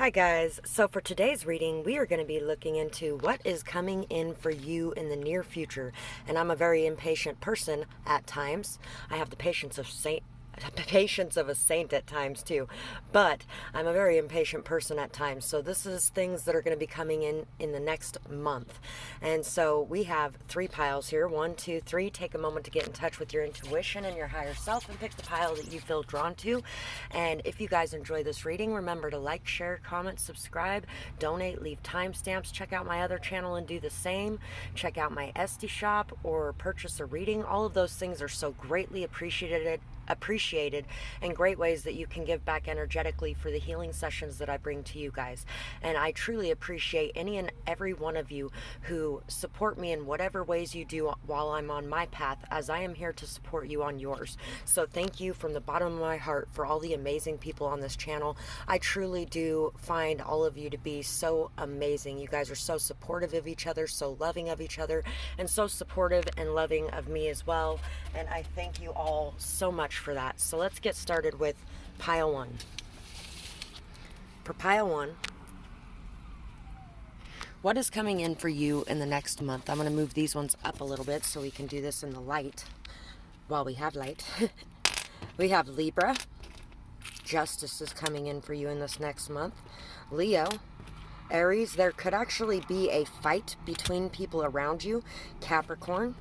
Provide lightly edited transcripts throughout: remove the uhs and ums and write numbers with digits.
Hi guys, so for today's reading we are going to be looking into what is coming in for you in the near future. And I'm a very impatient person at times. I have the patience of a saint at times too, but I'm a very impatient person at times. So this is things that are going to be coming in the next month. And so we have 3 piles here. 1, 2, 3. Take a moment to get in touch with your intuition and your higher self and pick the pile that you feel drawn to. And if you guys enjoy this reading, remember to like, share, comment, subscribe, donate, leave timestamps, check out my other channel and do the same. Check out my esty shop or purchase a reading. All of those things are so greatly appreciated and great ways that you can give back energetically for the healing sessions that I bring to you guys. And I truly appreciate any and every one of you who support me in whatever ways you do while I'm on my path, as I am here to support you on yours. So thank you from the bottom of my heart for all the amazing people on this channel. I truly do find all of you to be so amazing. You guys are so supportive of each other, so loving of each other, and so supportive and loving of me as well. And I thank you all so much for that. So let's get started with pile 1. For pile 1, what is coming in for you in the next month? I'm going to move these ones up a little bit so we can do this in the light while we have light. We have Libra. Justice is coming in for you in this next month. Leo. Aries. There could actually be a fight between people around you. Capricorn.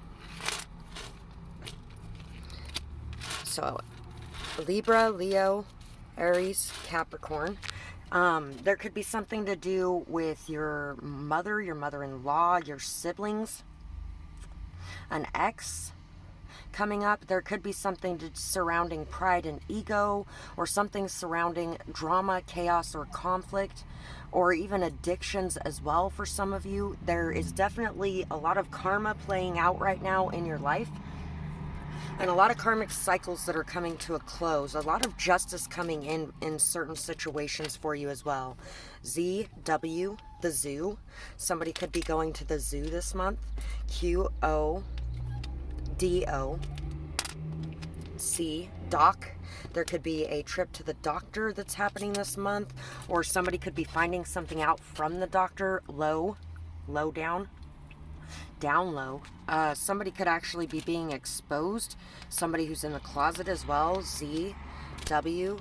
So Libra, Leo, Aries, Capricorn. There could be something to do with your mother-in-law, your siblings, an ex coming up. There could be something surrounding pride and ego, or something surrounding drama, chaos, or conflict, or even addictions as well for some of you. There is definitely a lot of karma playing out right now in your life. And a lot of karmic cycles that are coming to a close. A lot of justice coming in certain situations for you as well. ZW, the zoo. Somebody could be going to the zoo this month. QODO. C, doc. There could be a trip to the doctor that's happening this month. Or somebody could be finding something out from the doctor. Low down. Down low. Somebody could actually be being exposed. Somebody who's in the closet as well. Z, W,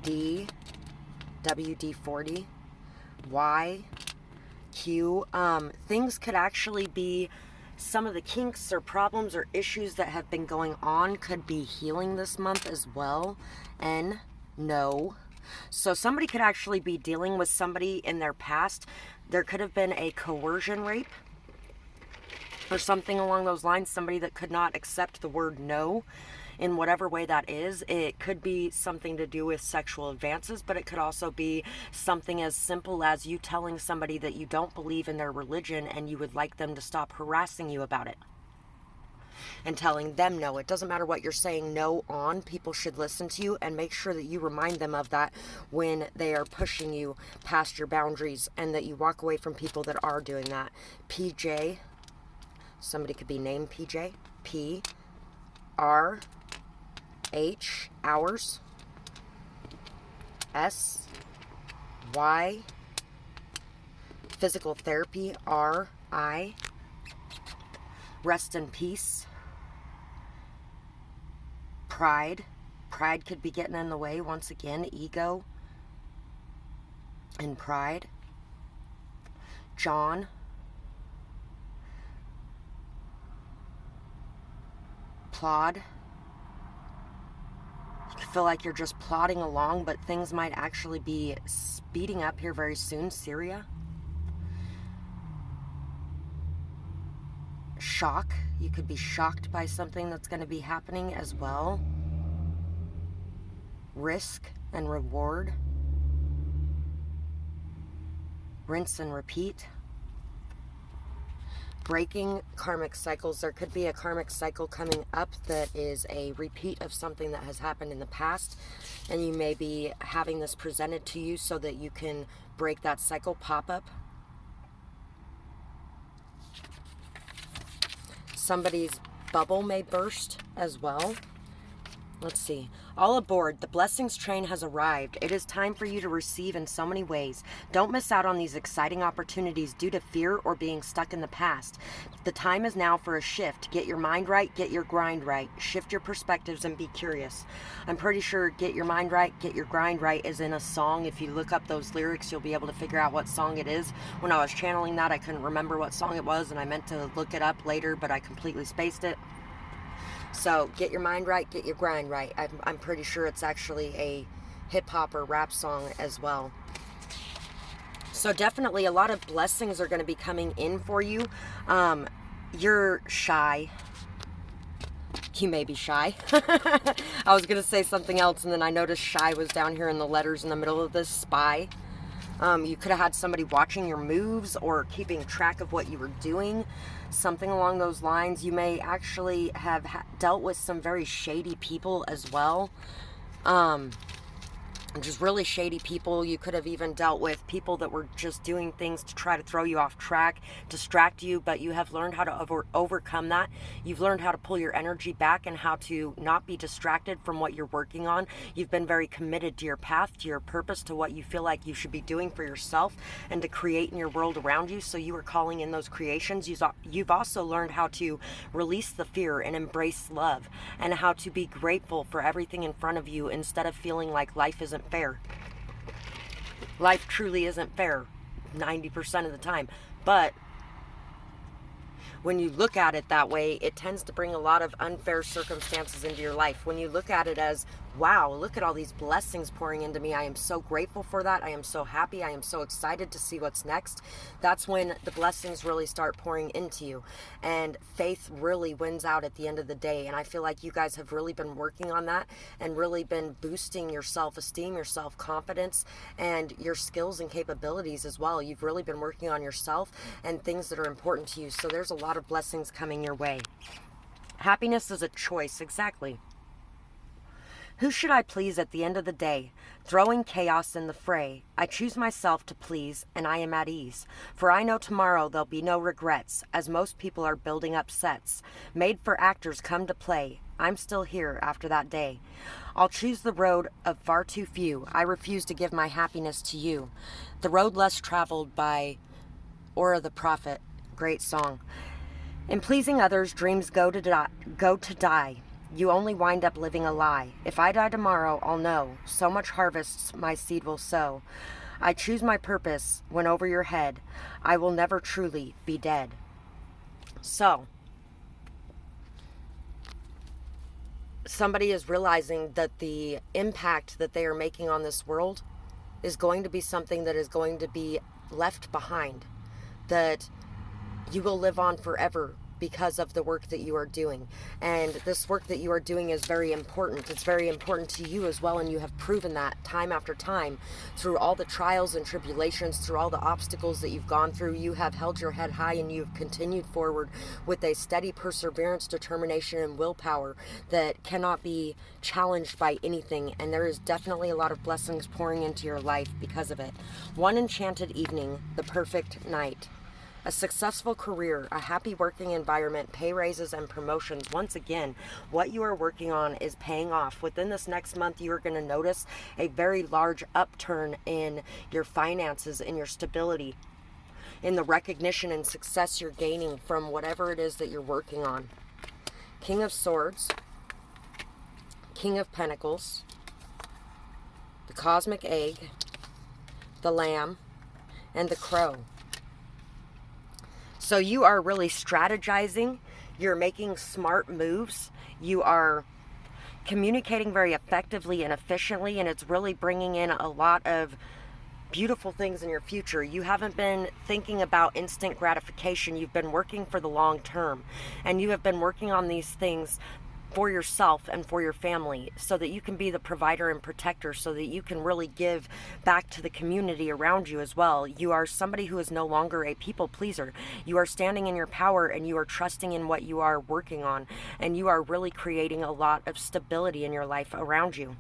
D, WD-40, Y, Q. Things could actually be, some of the kinks or problems or issues that have been going on could be healing this month as well. N, no. So somebody could actually be dealing with somebody in their past. There could have been a coercion rape or something along those lines. Somebody that could not accept the word no in whatever way that is. It could be something to do with sexual advances, but it could also be something as simple as you telling somebody that you don't believe in their religion and you would like them to stop harassing you about it, and telling them no. It doesn't matter what you're saying no on. People should listen to you, and make sure that you remind them of that when they are pushing you past your boundaries, and that you walk away from people that are doing that. PJ. Somebody could be named PJ. P, R, H, hours. S, Y, physical therapy. R, I, rest in peace. Pride. Pride could be getting in the way once again. Ego and pride. John. Plod. You feel like you're just plodding along, but things might actually be speeding up here very soon. Syria. Shock. You could be shocked by something that's going to be happening as well. Risk and reward. Rinse and repeat. Breaking karmic cycles. There could be a karmic cycle coming up that is a repeat of something that has happened in the past, and you may be having this presented to you so that you can break that cycle. Pop up. Somebody's bubble may burst as well. Let's see. All aboard. The blessings train has arrived. It is time for you to receive in so many ways. Don't miss out on these exciting opportunities due to fear or being stuck in the past. The time is now for a shift. Get your mind right, get your grind right. Shift your perspectives and be curious. I'm pretty sure get your mind right, get your grind right is in a song. If you look up those lyrics, you'll be able to figure out what song it is. When I was channeling that, I couldn't remember what song it was, and I meant to look it up later, but I completely spaced it. So get your mind right, get your grind right. I'm pretty sure it's actually a hip hop or rap song as well. So definitely a lot of blessings are going to be coming in for you. You're shy. You may be shy. I was going to say something else, and then I noticed shy was down here in the letters in the middle of this. Spy. You could have had somebody watching your moves or keeping track of what you were doing, something along those lines. You may actually have dealt with some very shady people as well. Just really shady people. You could have even dealt with people that were just doing things to try to throw you off track, distract you, but you have learned how to overcome that. You've learned how to pull your energy back and how to not be distracted from what you're working on. You've been very committed to your path, to your purpose, to what you feel like you should be doing for yourself and to create in your world around you. So you are calling in those creations. You've also learned how to release the fear and embrace love, and how to be grateful for everything in front of you instead of feeling like life isn't fair. Life truly isn't fair 90% of the time, but when you look at it that way, it tends to bring a lot of unfair circumstances into your life. When you look at it as, wow, look at all these blessings pouring into me. I am so grateful for that. I am so happy. I am so excited to see what's next. That's when the blessings really start pouring into you. And faith really wins out at the end of the day. And I feel like you guys have really been working on that and really been boosting your self-esteem, your self-confidence, and your skills and capabilities as well. You've really been working on yourself and things that are important to you. So there's a lot of blessings coming your way. Happiness is a choice, exactly. Who should I please at the end of the day? Throwing chaos in the fray, I choose myself to please, and I am at ease. For I know tomorrow there'll be no regrets, as most people are building up sets. Made for actors come to play, I'm still here after that day. I'll choose the road of far too few, I refuse to give my happiness to you. The road less traveled by Aura the Prophet, great song. In pleasing others, dreams go to die. You only wind up living a lie. If I die tomorrow, I'll know. So much harvests my seed will sow. I choose my purpose when over your head. I will never truly be dead. So, somebody is realizing that the impact that they are making on this world is going to be something that is going to be left behind. That you will live on forever because of the work that you are doing. And this work that you are doing is very important. It's very important to you as well, and you have proven that time after time through all the trials and tribulations, through all the obstacles that you've gone through. You have held your head high and you've continued forward with a steady perseverance, determination, and willpower that cannot be challenged by anything. And there is definitely a lot of blessings pouring into your life because of it. One enchanted evening, the perfect night. A successful career, a happy working environment, pay raises and promotions. Once again, what you are working on is paying off. Within this next month, you are going to notice a very large upturn in your finances, in your stability, in the recognition and success you're gaining from whatever it is that you're working on. King of Swords, King of Pentacles, the Cosmic Egg, the Lamb, and the Crow. So you are really strategizing, you're making smart moves, you are communicating very effectively and efficiently, and it's really bringing in a lot of beautiful things in your future. You haven't been thinking about instant gratification, you've been working for the long term, and you have been working on these things for yourself and for your family so that you can be the provider and protector, so that you can really give back to the community around you as well. You are somebody who is no longer a people pleaser. You are standing in your power and you are trusting in what you are working on, and you are really creating a lot of stability in your life around you.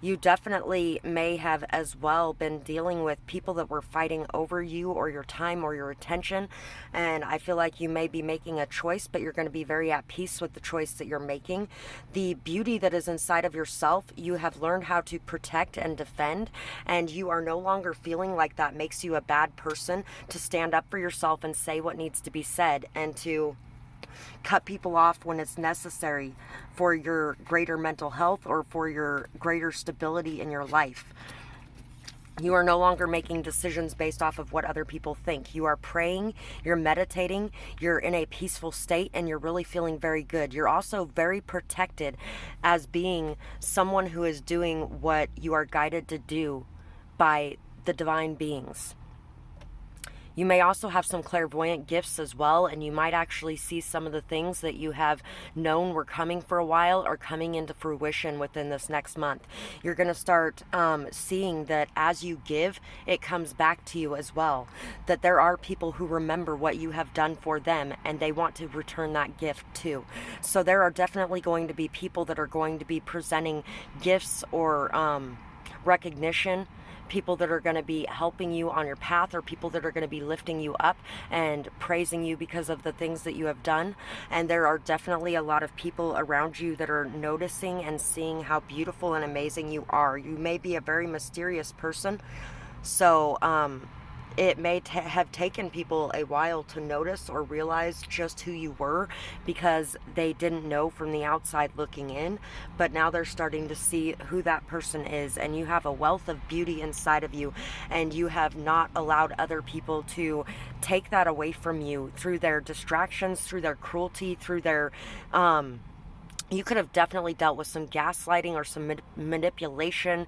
You definitely may have as well been dealing with people that were fighting over you or your time or your attention. And I feel like you may be making a choice, but you're going to be very at peace with the choice that you're making. The beauty that is inside of yourself, you have learned how to protect and defend. And you are no longer feeling like that makes you a bad person, to stand up for yourself and say what needs to be said, and to cut people off when it's necessary for your greater mental health or for your greater stability in your life. You are no longer making decisions based off of what other people think. You are praying, you're meditating, you're in a peaceful state, and you're really feeling very good. You're also very protected as being someone who is doing what you are guided to do by the divine beings. You may also have some clairvoyant gifts as well, and you might actually see some of the things that you have known were coming for a while or coming into fruition within this next month. You're going to start seeing that as you give, it comes back to you as well. That there are people who remember what you have done for them, and they want to return that gift too. So there are definitely going to be people that are going to be presenting gifts or recognition, people that are going to be helping you on your path, or people that are going to be lifting you up and praising you because of the things that you have done. And there are definitely a lot of people around you that are noticing and seeing how beautiful and amazing you are. You may be a very mysterious person, so it may have taken people a while to notice or realize just who you were, because they didn't know from the outside looking in, but now they're starting to see who that person is. And you have a wealth of beauty inside of you, and you have not allowed other people to take that away from you through their distractions, through their cruelty, through their you could have definitely dealt with some gaslighting or some manipulation,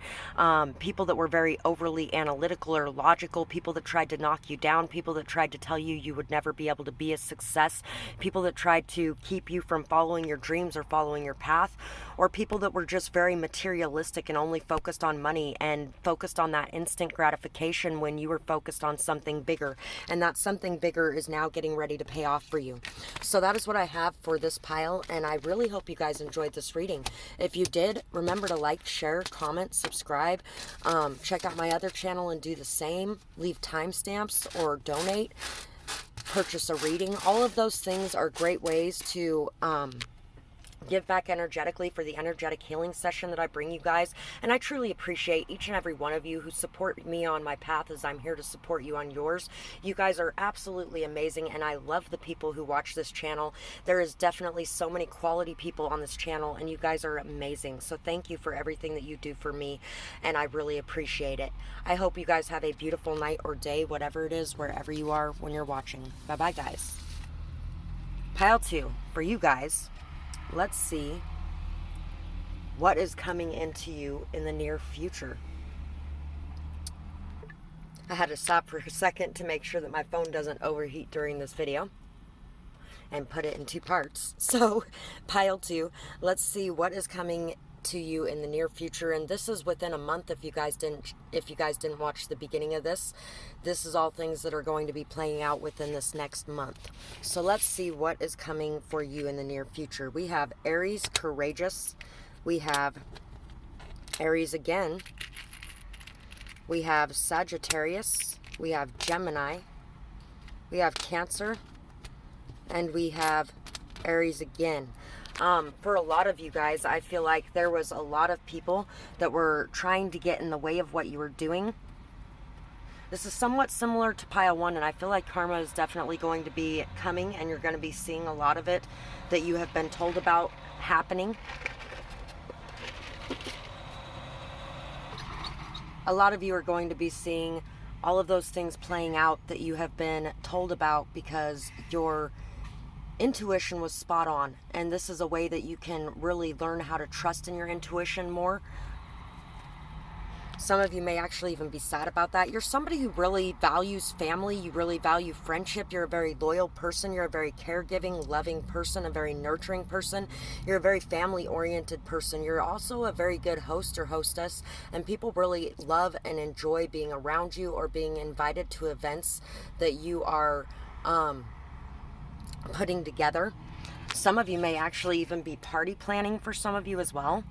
people that were very overly analytical or logical, people that tried to knock you down, people that tried to tell you you would never be able to be a success, people that tried to keep you from following your dreams or following your path, or people that were just very materialistic and only focused on money and focused on that instant gratification when you were focused on something bigger. And that something bigger is now getting ready to pay off for you. So that is what I have for this pile, and I really hope you guys enjoyed this reading. If you did, remember to like, share, comment, subscribe, check out my other channel and do the same. Leave timestamps or donate, purchase a reading. All of those things are great ways to give back energetically for the energetic healing session that I bring you guys. And I truly appreciate each and every one of you who support me on my path, as I'm here to support you on yours. You guys are absolutely amazing, and I love the people who watch this channel. There is definitely so many quality people on this channel, and you guys are amazing. So thank you for everything that you do for me, and I really appreciate it. I hope you guys have a beautiful night or day, whatever it is, wherever you are when you're watching. Bye-bye, guys. Pile 2 for you guys. Let's see what is coming into you in the near future. I had to stop for a second to make sure that my phone doesn't overheat during this video and put it in 2 parts. So, pile 2, let's see what is coming to you in the near future. And this is within a month. If you guys didn't watch the beginning of this is all things that are going to be playing out within this next month. So let's see what is coming for you in the near future. We have Aries, courageous. We have Aries again. We have Sagittarius. We have Gemini. We have Cancer. And we have Aries again. For a lot of you guys, I feel like there was a lot of people that were trying to get in the way of what you were doing. This is somewhat similar to pile 1, and I feel like karma is definitely going to be coming, and you're going to be seeing a lot of it that you have been told about happening. A lot of you are going to be seeing all of those things playing out that you have been told about, because your intuition was spot on, and this is a way that you can really learn how to trust in your intuition more. Some of you may actually even be sad about that. You're somebody who really values family. You really value friendship. You're a very loyal person. You're a very caregiving, loving person, a very nurturing person. You're a very family-oriented person. You're also a very good host or hostess, and people really love and enjoy being around you or being invited to events that you are putting together. Some of you may actually even be party planning for some of you as well.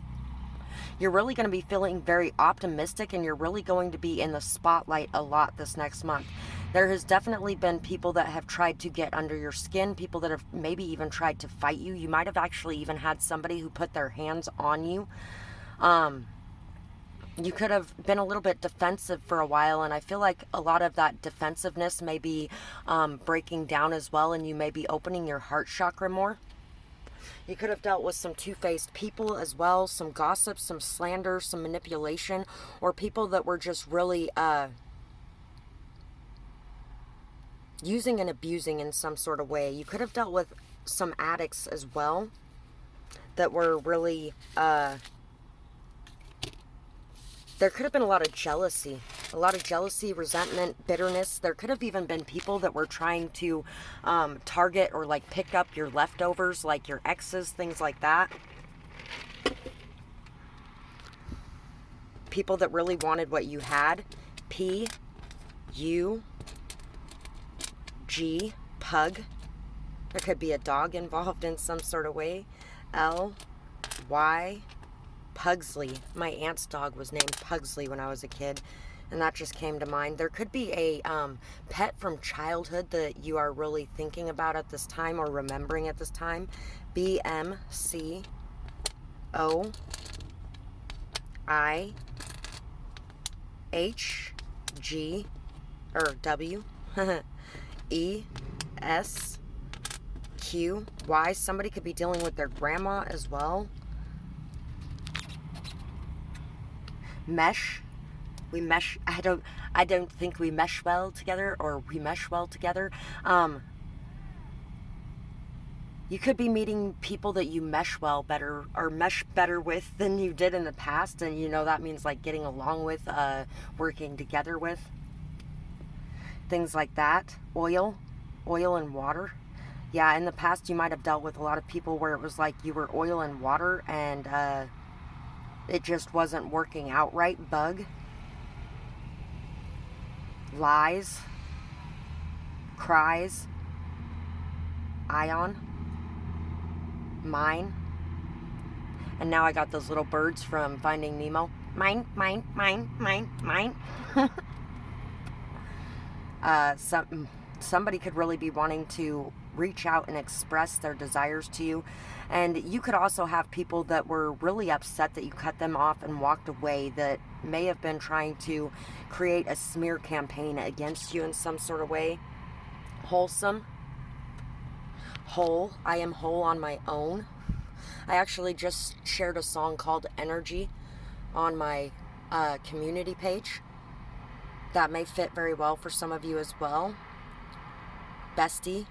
You're really going to be feeling very optimistic, and you're really going to be in the spotlight a lot this next month. There has definitely been people that have tried to get under your skin, people that have maybe even tried to fight you. You might have actually even had somebody who put their hands on you. You could have been a little bit defensive for a while, and I feel like a lot of that defensiveness may be breaking down as well, and you may be opening your heart chakra more. You could have dealt with some two-faced people as well, some gossip, some slander, some manipulation, or people that were just really using and abusing in some sort of way. You could have dealt with some addicts as well that were really... there could have been a lot of jealousy, resentment, bitterness. There could have even been people that were trying to target or like pick up your leftovers, like your exes, things like that. People that really wanted what you had. P, U, G, pug. There could be a dog involved in some sort of way. L, Y, Pugsley. My aunt's dog was named Pugsley when I was a kid, and that just came to mind. There could be a pet from childhood that you are really thinking about at this time or remembering at this time. B, M, C, O, I, H, G, or W, E, S, Q, Y. Somebody could be dealing with their grandma as well. Mesh. We mesh. I don't think we mesh well together, or we mesh well together. You could be meeting people that you mesh well better, or mesh better with than you did in the past, and you know that means like getting along with, working together with. Things like that. Oil and water. Yeah, in the past you might have dealt with a lot of people where it was like you were oil and water, and it just wasn't working out right. Bug. Lies. Cries. Ion. Mine. And now I got those little birds from Finding Nemo. Mine, mine, mine, mine, mine. Somebody could really be wanting to reach out and express their desires to you. And you could also have people that were really upset that you cut them off and walked away, that may have been trying to create a smear campaign against you in some sort of way. Wholesome. Whole. I am whole on my own. I actually just shared a song called Energy on my community page. That may fit very well for some of you as well. Bestie.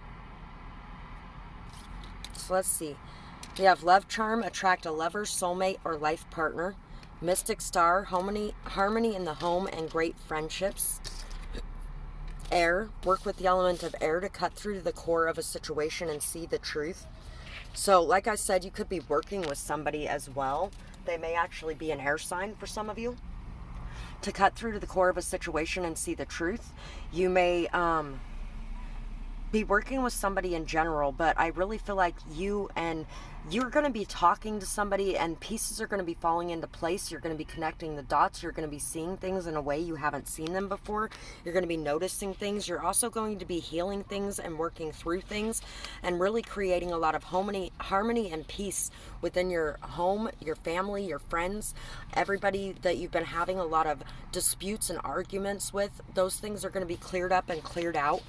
So let's see. We have love charm, attract a lover, soulmate, or life partner. Mystic star, harmony in the home, and great friendships. Air, work with the element of air to cut through to the core of a situation and see the truth. So like I said, you could be working with somebody as well. They may actually be an air sign for some of you. To cut through to the core of a situation and see the truth. You may be working with somebody in general, but I really feel like you're going to be talking to somebody, and pieces are going to be falling into place. You're going to be connecting the dots. You're going to be seeing things in a way you haven't seen them before. You're going to be noticing things. You're also going to be healing things and working through things, and really creating a lot of harmony and peace within your home, your family, your friends, everybody that you've been having a lot of disputes and arguments with. Those things are going to be cleared up and cleared out.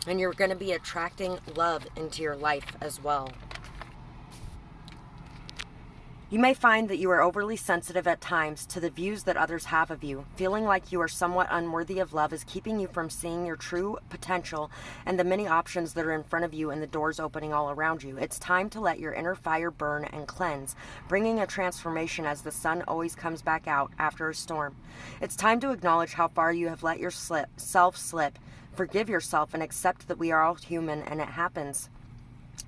And you're going to be attracting love into your life as well. You may find that you are overly sensitive at times to the views that others have of you. Feeling like you are somewhat unworthy of love is keeping you from seeing your true potential and the many options that are in front of you and the doors opening all around you. It's time to let your inner fire burn and cleanse, bringing a transformation as the sun always comes back out after a storm. It's time to acknowledge how far you have let yourself slip. Forgive yourself and accept that we are all human and it happens.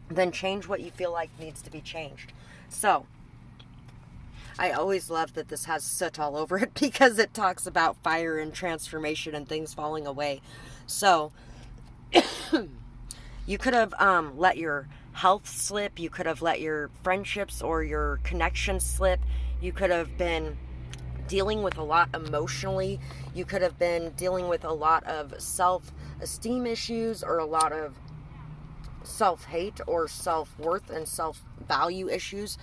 Then change what you feel like needs to be changed. So, I always love that this has soot all over it because it talks about fire and transformation and things falling away. So, you could have let your health slip. You could have let your friendships or your connections slip. You could have been dealing with a lot emotionally. You could have been dealing with a lot of self-esteem issues, or a lot of self-hate or self-worth and self-value issues,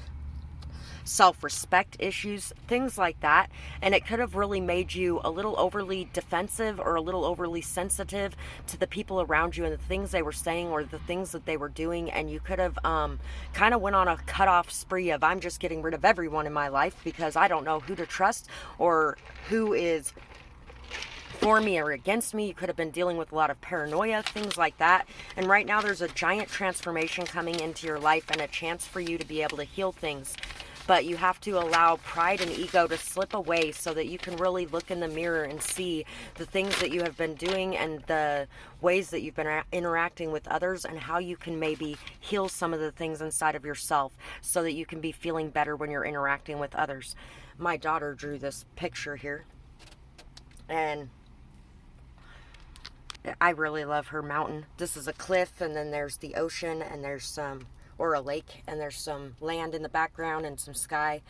self-respect issues, things like that. And it could have really made you a little overly defensive or a little overly sensitive to the people around you and the things they were saying or the things that they were doing. And you could have kind of went on a cut-off spree of, I'm just getting rid of everyone in my life because I don't know who to trust or who is for me or against me. You could have been dealing with a lot of paranoia, things like that. And right now there's a giant transformation coming into your life and a chance for you to be able to heal things. But you have to allow pride and ego to slip away so that you can really look in the mirror and see the things that you have been doing and the ways that you've been interacting with others, and how you can maybe heal some of the things inside of yourself so that you can be feeling better when you're interacting with others. My daughter drew this picture here, and I really love her mountain. This is a cliff, and then there's the ocean, and there's some, or a lake, and there's some land in the background and some sky.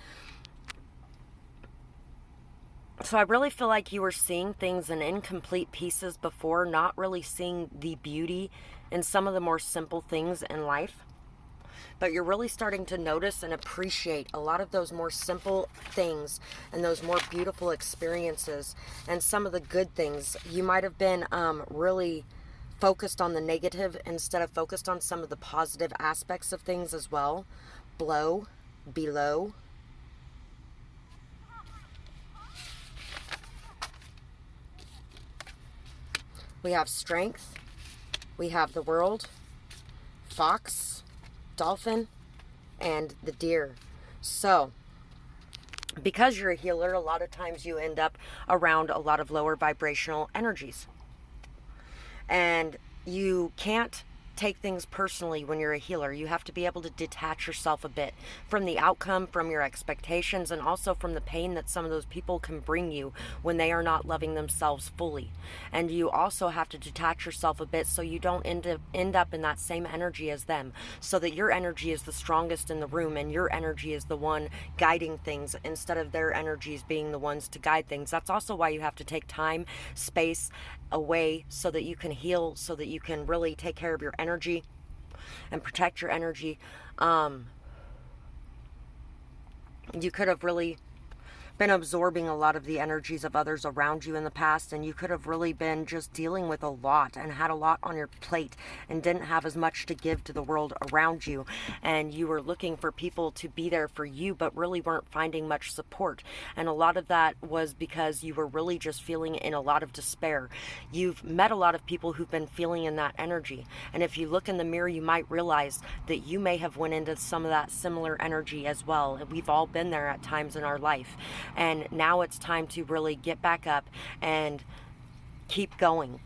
So I really feel like you were seeing things in incomplete pieces before, not really seeing the beauty in some of the more simple things in life. But you're really starting to notice and appreciate a lot of those more simple things and those more beautiful experiences and some of the good things. You might have been really focused on the negative instead of focused on some of the positive aspects of things as well. Below. We have strength. We have the world, fox, dolphin, and the deer. So because you're a healer, a lot of times you end up around a lot of lower vibrational energies. And you can't take things personally when you're a healer. You have to be able to detach yourself a bit from the outcome, from your expectations, and also from the pain that some of those people can bring you when they are not loving themselves fully. And you also have to detach yourself a bit so you don't end up in that same energy as them, so that your energy is the strongest in the room and your energy is the one guiding things instead of their energies being the ones to guide things. That's also why you have to take time, space away so that you can heal, so that you can really take care of your energy and protect your energy. You could have really been absorbing a lot of the energies of others around you in the past, and you could have really been just dealing with a lot and had a lot on your plate and didn't have as much to give to the world around you, and you were looking for people to be there for you but really weren't finding much support. And a lot of that was because you were really just feeling in a lot of despair. You've met a lot of people who've been feeling in that energy, and if you look in the mirror you might realize that you may have went into some of that similar energy as well. We've all been there at times in our life. And now it's time to really get back up and keep going.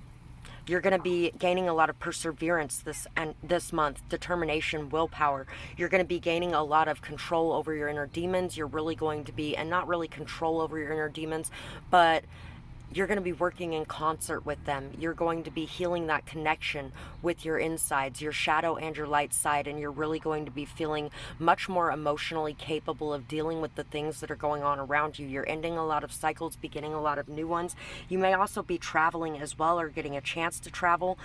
You're going to be gaining a lot of perseverance this month, determination, willpower. You're going to be gaining a lot of control over your inner demons. You're really going to be, and not really control over your inner demons, but you're going to be working in concert with them. You're going to be healing that connection with your insides, your shadow and your light side, and you're really going to be feeling much more emotionally capable of dealing with the things that are going on around you. You're ending a lot of cycles, beginning a lot of new ones. You may also be traveling as well, or getting a chance to travel.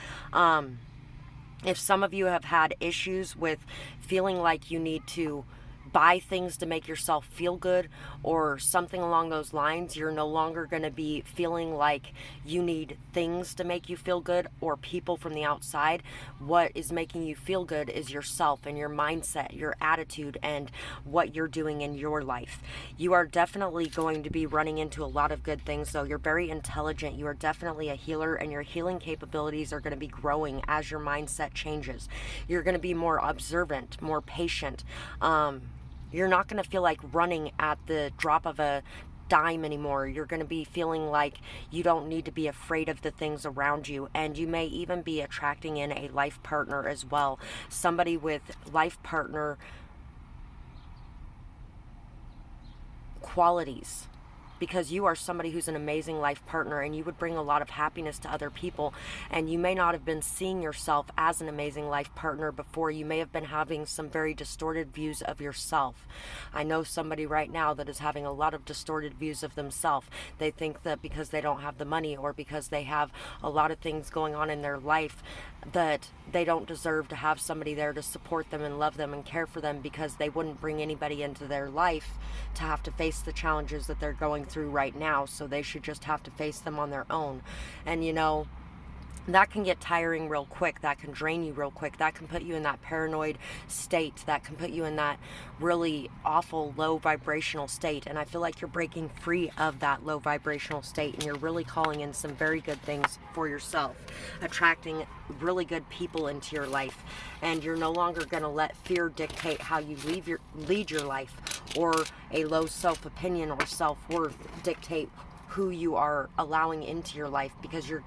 If some of you have had issues with feeling like you need to buy things to make yourself feel good or something along those lines, you're no longer going to be feeling like you need things to make you feel good or people from the outside. What is making you feel good is yourself and your mindset, your attitude, and what you're doing in your life. You are definitely going to be running into a lot of good things, though. You're very intelligent. You are definitely a healer, and your healing capabilities are going to be growing as your mindset changes. You're going to be more observant, more patient. You're not going to feel like running at the drop of a dime anymore. You're going to be feeling like you don't need to be afraid of the things around you, and you may even be attracting in a life partner as well. Somebody with life partner qualities. because you are somebody who's an amazing life partner, and you would bring a lot of happiness to other people. And you may not have been seeing yourself as an amazing life partner before. You may have been having some very distorted views of yourself. I know somebody right now that is having a lot of distorted views of themselves. They think that because they don't have the money, or because they have a lot of things going on in their life, that they don't deserve to have somebody there to support them and love them and care for them, because they wouldn't bring anybody into their life to have to face the challenges that they're going through right now. So they should just have to face them on their own. And you know, that can get tiring real quick. That can drain you real quick. That can put you in that paranoid state. That can put you in that really awful low vibrational state. And I feel like you're breaking free of that low vibrational state, and you're really calling in some very good things for yourself, attracting really good people into your life. And you're no longer going to let fear dictate how you lead your life, or a low self-opinion or self-worth dictate who you are allowing into your life, because you're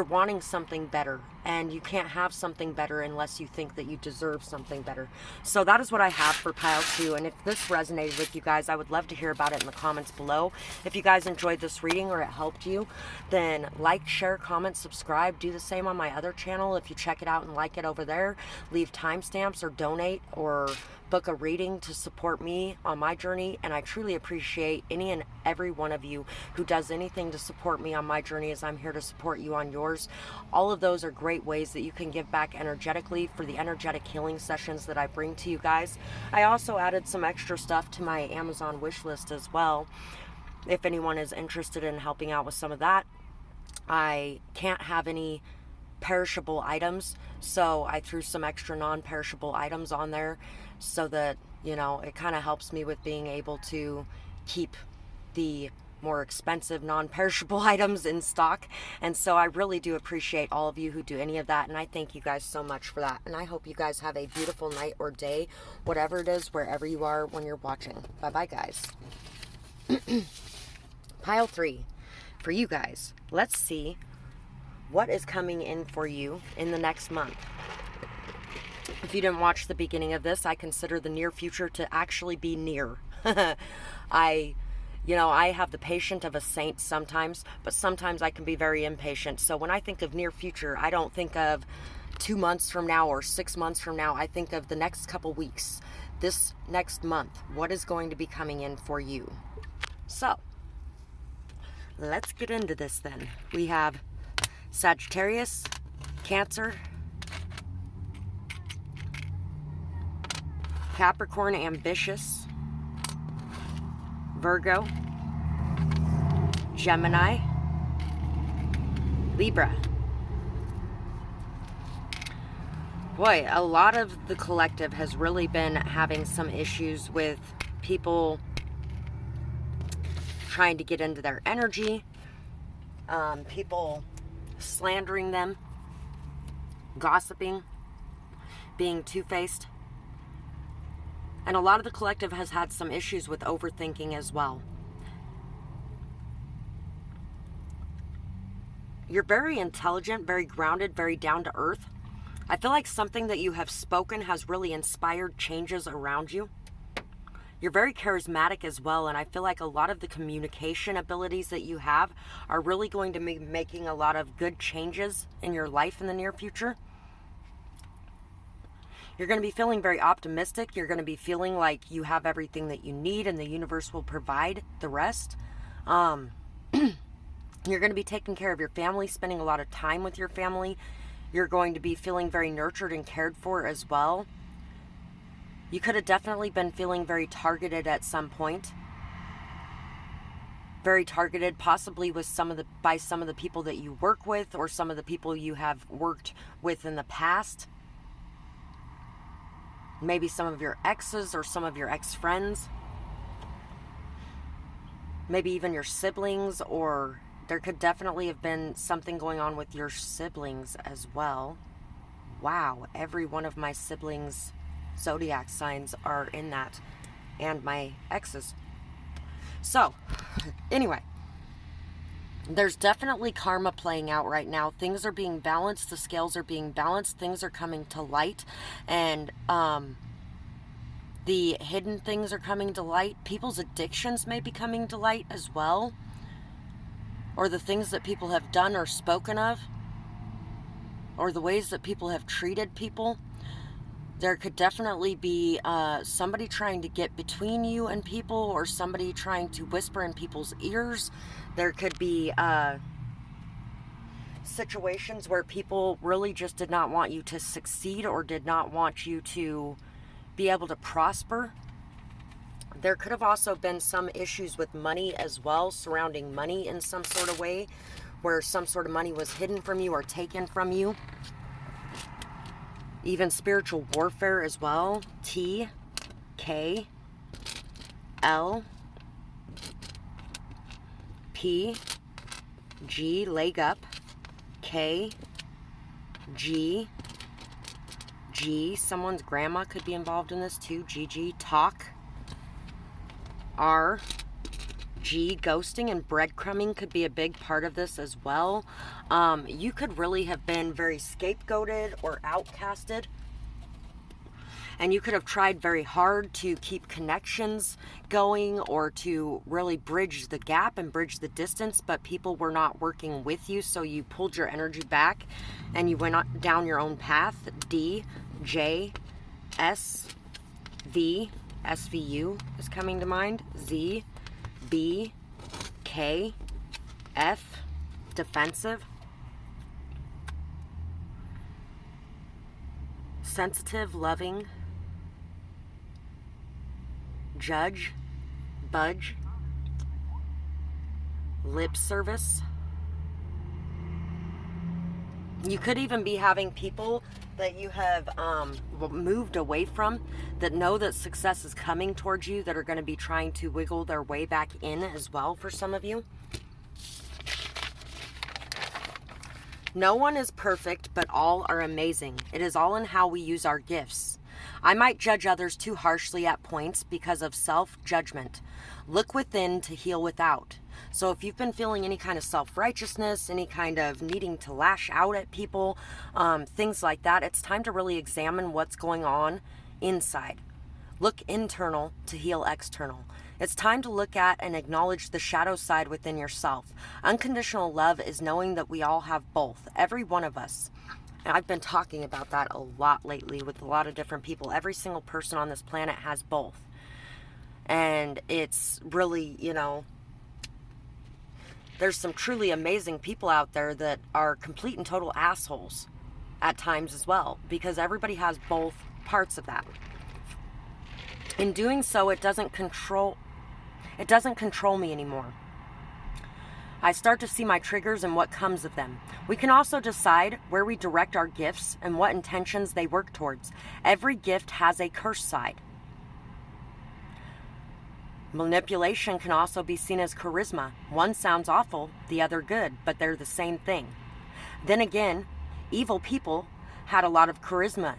wanting something better, and you can't have something better unless you think that you deserve something better. So that is what I have for pile 2. And if this resonated with you guys, I would love to hear about it in the comments below. If you guys enjoyed this reading or it helped you, then like, share, comment, subscribe. Do the same on my other channel. If you check it out and like it over there, leave timestamps or donate or book a reading to support me on my journey. And I truly appreciate any and every one of you who does anything to support me on my journey, as I'm here to support you on yours. All of those are great ways that you can give back energetically for the energetic healing sessions that I bring to you guys. I also added some extra stuff to my Amazon wish list as well, if anyone is interested in helping out with some of that. I can't have any perishable items, so I threw some extra non-perishable items on there, so that, you know, it kind of helps me with being able to keep the more expensive non-perishable items in stock. And so I really do appreciate all of you who do any of that, and I thank you guys so much for that. And I hope you guys have a beautiful night or day, whatever it is, wherever you are when you're watching. Bye bye, guys. Pile 3 for you guys. Let's see what is coming in for you in the next month. If you didn't watch the beginning of this, I consider the near future to actually be near. I have the patience of a saint sometimes, but sometimes I can be very impatient. So when I think of near future, I don't think of 2 months from now or 6 months from now. I think of the next couple weeks, this next month. What is going to be coming in for you? So let's get into this then. We have Sagittarius, Cancer, Capricorn, ambitious, Virgo, Gemini, Libra. Boy, a lot of the collective has really been having some issues with people trying to get into their energy, people slandering them, gossiping, being two-faced. And a lot of the collective has had some issues with overthinking as well. You're very intelligent, very grounded, very down to earth. I feel like something that you have spoken has really inspired changes around you. You're very charismatic as well, and I feel like a lot of the communication abilities that you have are really going to be making a lot of good changes in your life in the near future. You're going to be feeling very optimistic. You're going to be feeling like you have everything that you need, and the universe will provide the rest. You're going to be taking care of your family, spending a lot of time with your family. You're going to be feeling very nurtured and cared for as well. You could have definitely been feeling very targeted at some point. Very targeted, possibly with by some of the people that you work with, or some of the people you have worked with in the past. Maybe some of your exes or some of your ex-friends. Maybe even your siblings, or there could definitely have been something going on with your siblings as well. Wow, every one of my siblings' zodiac signs are in that, and my exes. So, anyway, there's definitely karma playing out right now. Things are being balanced. The scales are being balanced. Things are coming to light. And The hidden things are coming to light. People's addictions may be coming to light as well. Or the things that people have done or spoken of. Or the ways that people have treated people. There could definitely be somebody trying to get between you and people, or somebody trying to whisper in people's ears. There could be situations where people really just did not want you to succeed or did not want you to be able to prosper. There could have also been some issues with money as well, surrounding money in some sort of way, where some sort of money was hidden from you or taken from you. Even spiritual warfare as well. T, K, L, P, G, leg up, K, G, G, someone's grandma could be involved in this too. GG, talk. R, G, ghosting and breadcrumbing could be a big part of this as well. You could really have been very scapegoated or outcasted. And you could have tried very hard to keep connections going or to really bridge the gap and bridge the distance, but people were not working with you, so you pulled your energy back and you went down your own path. D, J, S, V, SVU is coming to mind. Z, B, K, F, defensive. Sensitive, loving. Judge, budge, lip service. You could even be having people that you have moved away from that know that success is coming towards you, that are going to be trying to wiggle their way back in as well for some of you. No one is perfect, but all are amazing. It is all in how we use our gifts. I might judge others too harshly at points because of self-judgment. Look within to heal without. So if you've been feeling any kind of self-righteousness, any kind of needing to lash out at people, things like that, it's time to really examine what's going on inside. Look internal to heal external. It's time to look at and acknowledge the shadow side within yourself. Unconditional love is knowing that we all have both, every one of us. And I've been talking about that a lot lately with a lot of different people. Every single person on this planet has both. And it's really, you know, there's some truly amazing people out there that are complete and total assholes at times as well, because everybody has both parts of that. In doing so, it doesn't control me anymore. I start to see my triggers and what comes of them. We can also decide where we direct our gifts and what intentions they work towards. Every gift has a curse side. Manipulation can also be seen as charisma. One sounds awful, the other good, but they're the same thing. Then again, evil people had a lot of charisma.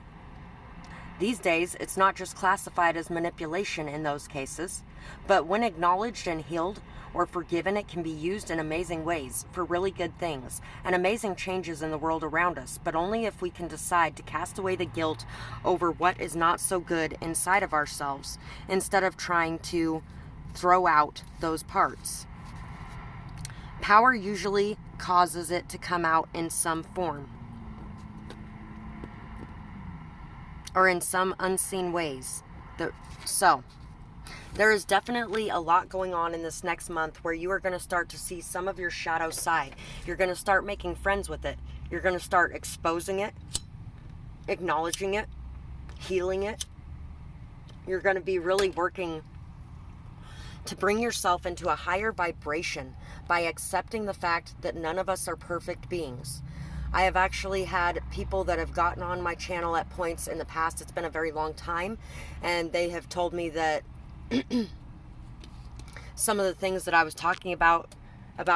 These days, it's not just classified as manipulation in those cases, but when acknowledged and healed or forgiven, it can be used in amazing ways for really good things and amazing changes in the world around us, but only if we can decide to cast away the guilt over what is not so good inside of ourselves instead of trying to throw out those parts. Power usually causes it to come out in some form or in some unseen ways. So there is definitely a lot going on in this next month where you are going to start to see some of your shadow side. You're going to start making friends with it. You're going to start exposing it, acknowledging it, healing it. You're going to be really working to bring yourself into a higher vibration by accepting the fact that none of us are perfect beings. I have actually had people that have gotten on my channel at points in the past. It's been a very long time, and they have told me that some of the things that I was talking about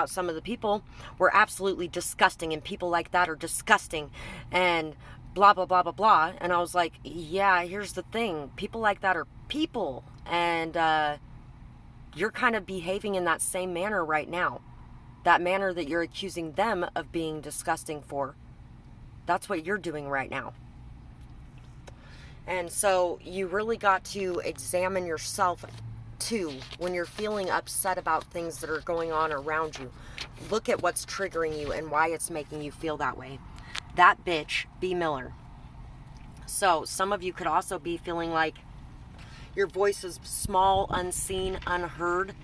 some of the people were absolutely disgusting, and people like that are disgusting and blah blah blah blah blah. And I was like, yeah, here's the thing, people like that are people, and you're kind of behaving in that same manner right now. That manner that you're accusing them of being disgusting for, that's what you're doing right now. And so you really got to examine yourself too when you're feeling upset about things that are going on around you. Look at what's triggering you and why it's making you feel that way. That bitch, B. Miller. So some of you could also be feeling like your voice is small, unseen, unheard.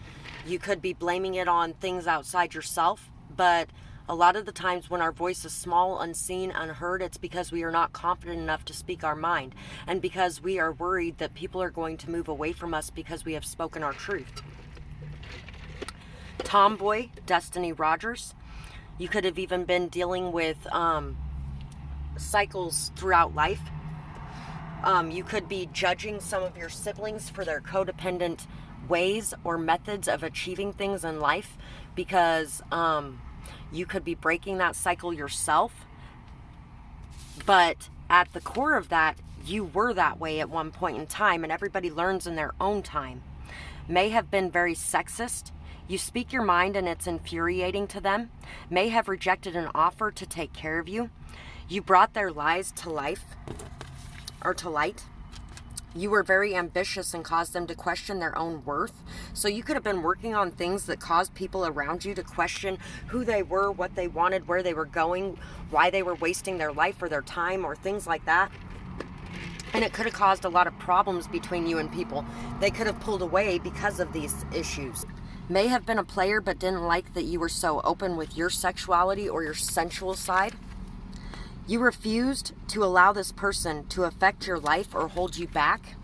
You could be blaming it on things outside yourself, but a lot of the times when our voice is small, unseen, unheard, it's because we are not confident enough to speak our mind, and because we are worried that people are going to move away from us because we have spoken our truth. Tomboy, Destiny Rogers. You could have even been dealing with cycles throughout life. You could be judging some of your siblings for their codependent ways or methods of achieving things in life, because you could be breaking that cycle yourself. But at the core of that, you were that way at one point in time, and everybody learns in their own time. May have been very sexist. You speak your mind and it's infuriating to them. May have rejected an offer to take care of you. You brought their lies to life, or to light. You were very ambitious and caused them to question their own worth. So you could have been working on things that caused people around you to question who they were, what they wanted, where they were going, why they were wasting their life or their time or things like that. And it could have caused a lot of problems between you and people. They could have pulled away because of these issues. May have been a player but didn't like that you were so open with your sexuality or your sensual side. You refused to allow this person to affect your life or hold you back.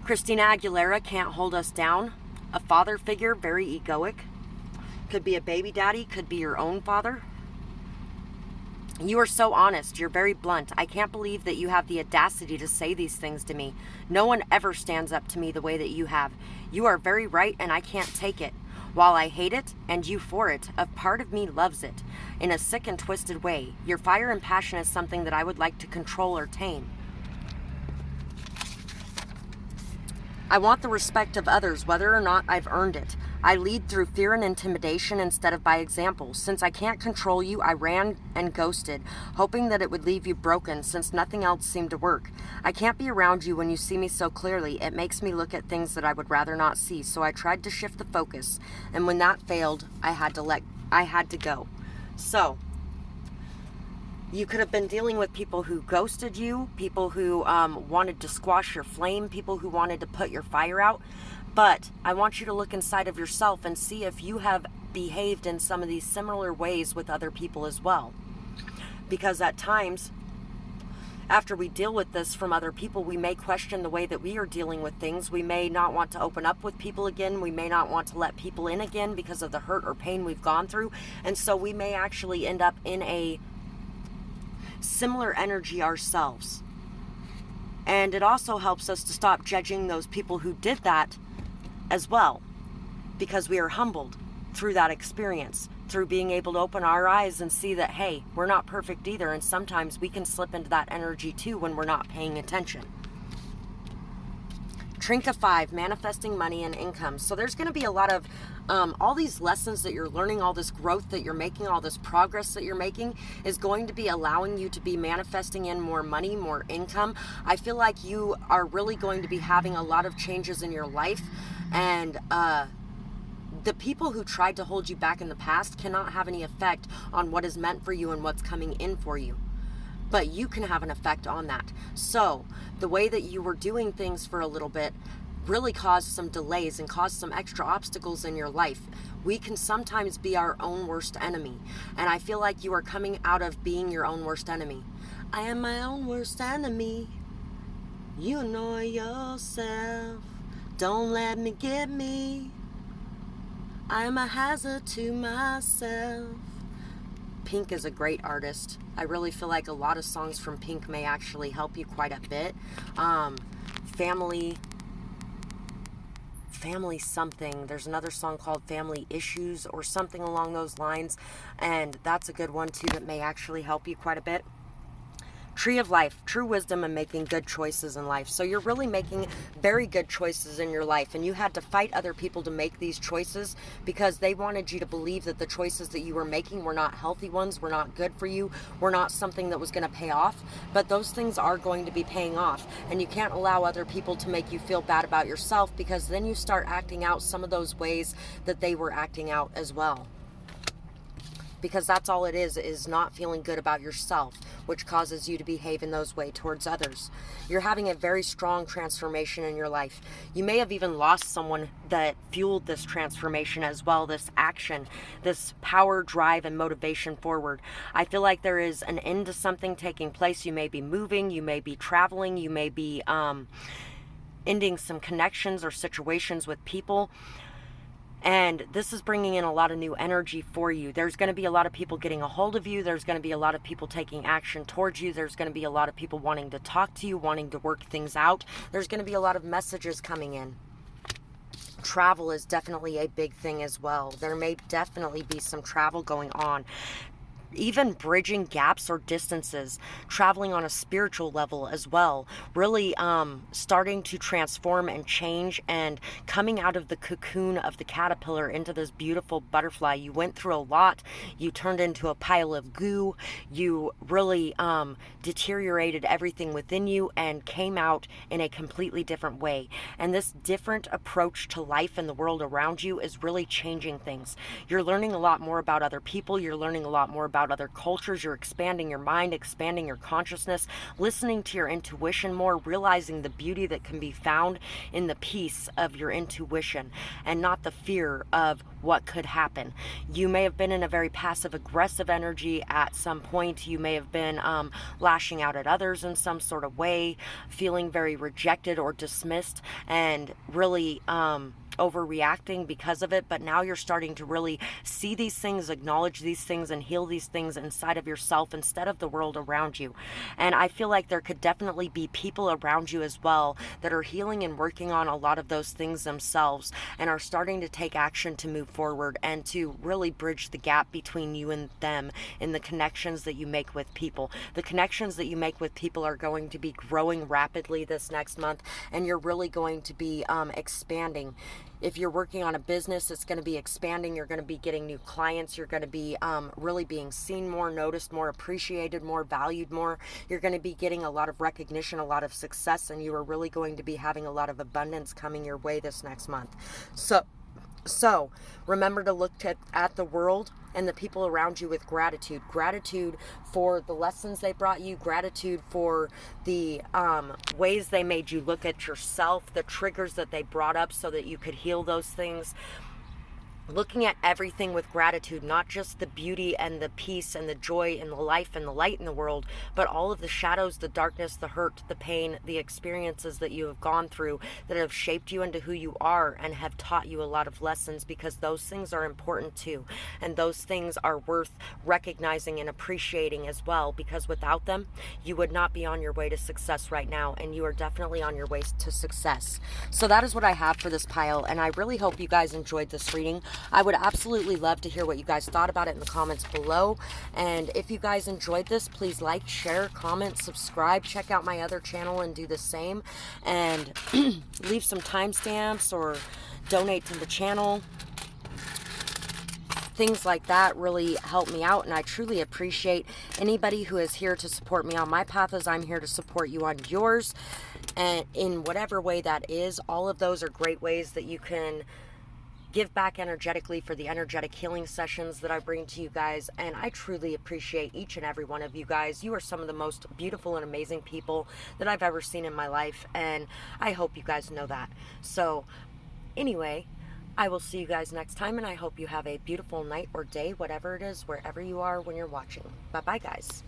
Christina Aguilera, Can't Hold Us Down. A father figure, very egoic. Could be a baby daddy, could be your own father. You are so honest, you're very blunt. I can't believe that you have the audacity to say these things to me. No one ever stands up to me the way that you have. You are very right and I can't take it. While I hate it, and you for it, a part of me loves it, in a sick and twisted way. Your fire and passion is something that I would like to control or tame. I want the respect of others, whether or not I've earned it. I lead through fear and intimidation instead of by example. Since I can't control you, I ran and ghosted, hoping that it would leave you broken since nothing else seemed to work. I can't be around you when you see me so clearly. It makes me look at things that I would rather not see, so I tried to shift the focus. And when that failed, I had to go. So, you could have been dealing with people who ghosted you, people who wanted to squash your flame, people who wanted to put your fire out. But I want you to look inside of yourself and see if you have behaved in some of these similar ways with other people as well. Because at times, after we deal with this from other people, we may question the way that we are dealing with things. We may not want to open up with people again. We may not want to let people in again because of the hurt or pain we've gone through. And so we may actually end up in a similar energy ourselves. And it also helps us to stop judging those people who did that as well, because we are humbled through that experience, through being able to open our eyes and see that, hey, we're not perfect either, and sometimes we can slip into that energy too when we're not paying attention. Trinka 5, manifesting money and income. So there's going to be a lot of all these lessons that you're learning, all this growth that you're making, all this progress that you're making is going to be allowing you to be manifesting in more money, more income. I feel like you are really going to be having a lot of changes in your life, and the people who tried to hold you back in the past cannot have any effect on what is meant for you and what's coming in for you. But you can have an effect on that. So the way that you were doing things for a little bit really caused some delays and caused some extra obstacles in your life. We can sometimes be our own worst enemy. And I feel like you are coming out of being your own worst enemy. I am my own worst enemy. You know yourself. Don't let me get me. I am a hazard to myself. Pink is a great artist. I really feel like a lot of songs from Pink may actually help you quite a bit. Family something. There's another song called Family Issues or something along those lines. And that's a good one too that may actually help you quite a bit. Tree of life, true wisdom, and making good choices in life. So you're really making very good choices in your life, and you had to fight other people to make these choices because they wanted you to believe that the choices that you were making were not healthy ones, were not good for you, were not something that was going to pay off. But those things are going to be paying off, and you can't allow other people to make you feel bad about yourself, because then you start acting out some of those ways that they were acting out as well. Because that's all it is not feeling good about yourself, which causes you to behave in those ways towards others. You're having a very strong transformation in your life. You may have even lost someone that fueled this transformation as well, this action, this power, drive, and motivation forward. I feel like there is an end to something taking place. You may be moving, you may be traveling, you may be ending some connections or situations with people. And this is bringing in a lot of new energy for you. There's going to be a lot of people getting a hold of you. There's going to be a lot of people taking action towards you. There's going to be a lot of people wanting to talk to you, wanting to work things out. There's going to be a lot of messages coming in. Travel is definitely a big thing as well. There may definitely be some travel going on. Even bridging gaps or distances, traveling on a spiritual level as well, really starting to transform and change and coming out of the cocoon of the caterpillar into this beautiful butterfly. You went through a lot, you turned into a pile of goo, you really deteriorated everything within you and came out in a completely different way. And this different approach to life and the world around you is really changing things. You're learning a lot more about other people, you're learning a lot more about other cultures, you're expanding your mind, expanding your consciousness, listening to your intuition more, realizing the beauty that can be found in the peace of your intuition and not the fear of what could happen. You may have been in a very passive aggressive energy at some point. You may have been lashing out at others in some sort of way, feeling very rejected or dismissed, and really overreacting because of it. But now you're starting to really see these things, acknowledge these things, and heal these things inside of yourself instead of the world around you. And I feel like there could definitely be people around you as well that are healing and working on a lot of those things themselves and are starting to take action to move forward and to really bridge the gap between you and them in the connections that you make with people. The connections that you make with people are going to be growing rapidly this next month, and you're really going to be expanding. If you're working on a business, it's going to be expanding. You're going to be getting new clients. You're going to be really being seen more, noticed more, appreciated more, valued more. You're going to be getting a lot of recognition, a lot of success, and you are really going to be having a lot of abundance coming your way this next month. So remember to look at the world and the people around you with gratitude. Gratitude for the lessons they brought you. Gratitude for the ways they made you look at yourself, the triggers that they brought up so that you could heal those things. Looking at everything with gratitude, not just the beauty and the peace and the joy and the life and the light in the world, but all of the shadows, the darkness, the hurt, the pain, the experiences that you have gone through that have shaped you into who you are and have taught you a lot of lessons, because those things are important too. And those things are worth recognizing and appreciating as well, because without them, you would not be on your way to success right now, and you are definitely on your way to success. So that is what I have for this pile, and I really hope you guys enjoyed this reading. I would absolutely love to hear what you guys thought about it in the comments below. And if you guys enjoyed this, please like, share, comment, subscribe, check out my other channel and do the same. And leave some timestamps or donate to the channel. Things like that really help me out, and I truly appreciate anybody who is here to support me on my path as I'm here to support you on yours. And in whatever way that is, all of those are great ways that you can give back energetically for the energetic healing sessions that I bring to you guys. And I truly appreciate each and every one of you guys. You are some of the most beautiful and amazing people that I've ever seen in my life, and I hope you guys know that. So anyway, I will see you guys next time, and I hope you have a beautiful night or day, whatever it is, wherever you are when you're watching. Bye bye, guys.